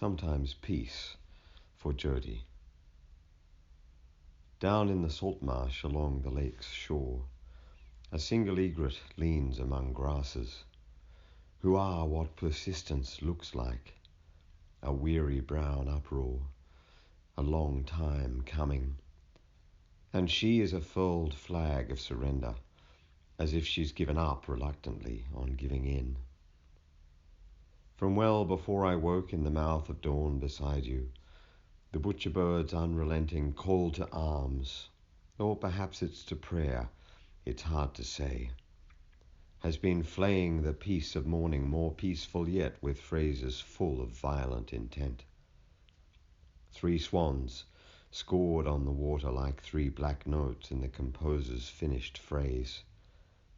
sometimes peace for Jody. Down in the salt marsh along the lake's shore, a single egret leans among grasses, who are what persistence looks like, a weary brown uproar, a long time coming. And she is a furled flag of surrender, as if she's given up reluctantly on giving in. From well before I woke in the mouth of dawn beside you, the butcher bird's unrelenting call to arms, or perhaps it's to prayer, it's hard to say, has been flaying the peace of morning more peaceful yet with phrases full of violent intent. 3 swans, scored on the water like 3 black notes in the composer's finished phrase,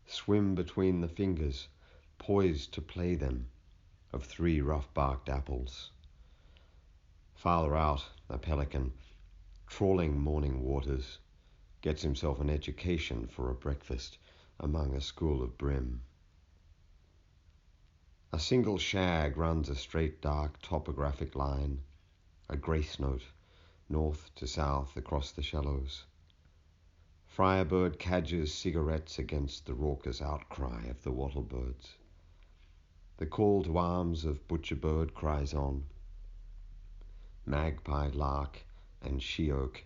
swim between the fingers, poised to play them, of 3 rough-barked apples. Farther out, a pelican, trawling morning waters, gets himself an education for a breakfast among a school of brim. A single shag runs a straight dark topographic line, a grace note, north to south across the shallows. Friarbird cadges cigarettes against the raucous outcry of the wattlebirds. The call to arms of butcherbird cries on. Magpie lark and she-oak,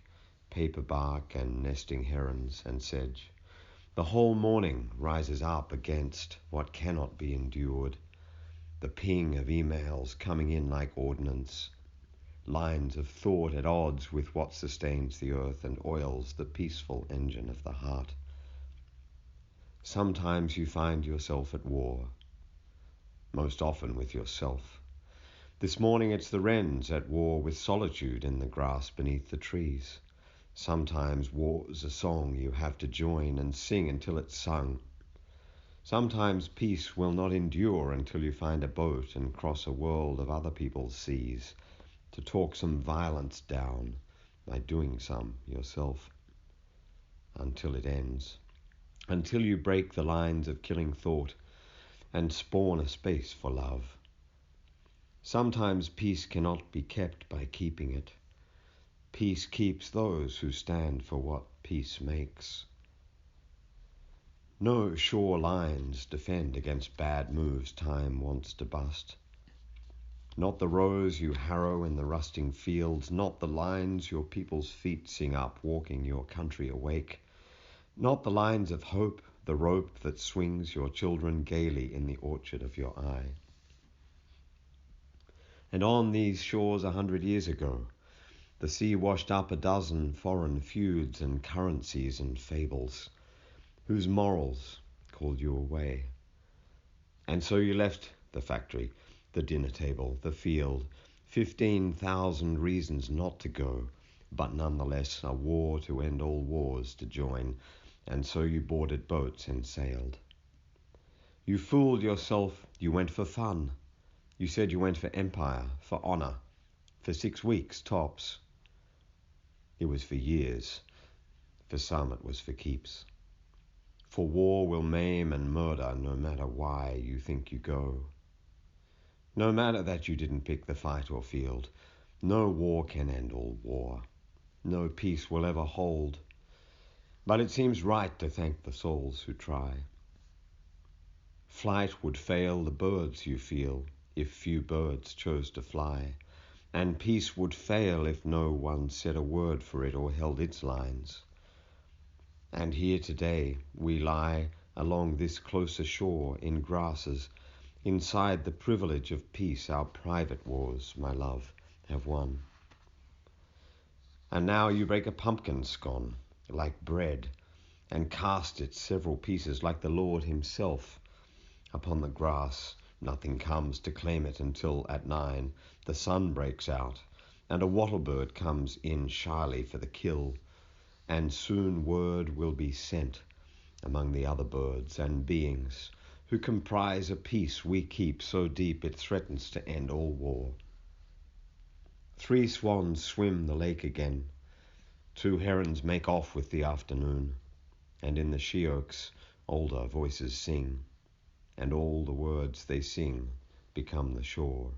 paperbark and nesting herons and sedge. The whole morning rises up against what cannot be endured, the ping of emails coming in like ordnance, lines of thought at odds with what sustains the earth and oils the peaceful engine of the heart. Sometimes you find yourself at war, most often with yourself. This morning it's the wrens at war with solitude in the grass beneath the trees. Sometimes war's a song you have to join and sing until it's sung. Sometimes peace will not endure until you find a boat and cross a world of other people's seas to talk some violence down by doing some yourself. Until it ends. Until you break the lines of killing thought and spawn a space for love. Sometimes peace cannot be kept by keeping it. Peace keeps those who stand for what peace makes. No sure lines defend against bad moves time wants to bust. Not the rows you harrow in the rusting fields, not the lines your people's feet sing up walking your country awake, not the lines of hope, the rope that swings your children gaily in the orchard of your eye. And on these shores 100 years ago, the sea washed up a dozen foreign feuds and currencies and fables, whose morals called you away. And so you left the factory, the dinner table, the field, 15,000 reasons not to go, but nonetheless a war to end all wars to join, and so you boarded boats and sailed. You fooled yourself, you went for fun. You said you went for empire, for honor, for 6 weeks tops. It was for years. For some it was for keeps. For war will maim and murder no matter why you think you go. No matter that you didn't pick the fight or field, no war can end all war. No peace will ever hold. But it seems right to thank the souls who try. Flight would fail the birds you feel if few birds chose to fly, and peace would fail if no one said a word for it or held its lines. And here today we lie along this closer shore in grasses, inside the privilege of peace our private wars, my love, have won. And now you break a pumpkin scone like bread and cast its several pieces like the Lord himself upon the grass. Nothing comes to claim it until at 9 the sun breaks out and a wattlebird comes in shyly for the kill, and soon word will be sent among the other birds and beings who comprise a peace we keep so deep it threatens to end all war. 3 swans swim the lake again, 2 herons make off with the afternoon, and in the she-oaks older voices sing, and all the words they sing become the shore.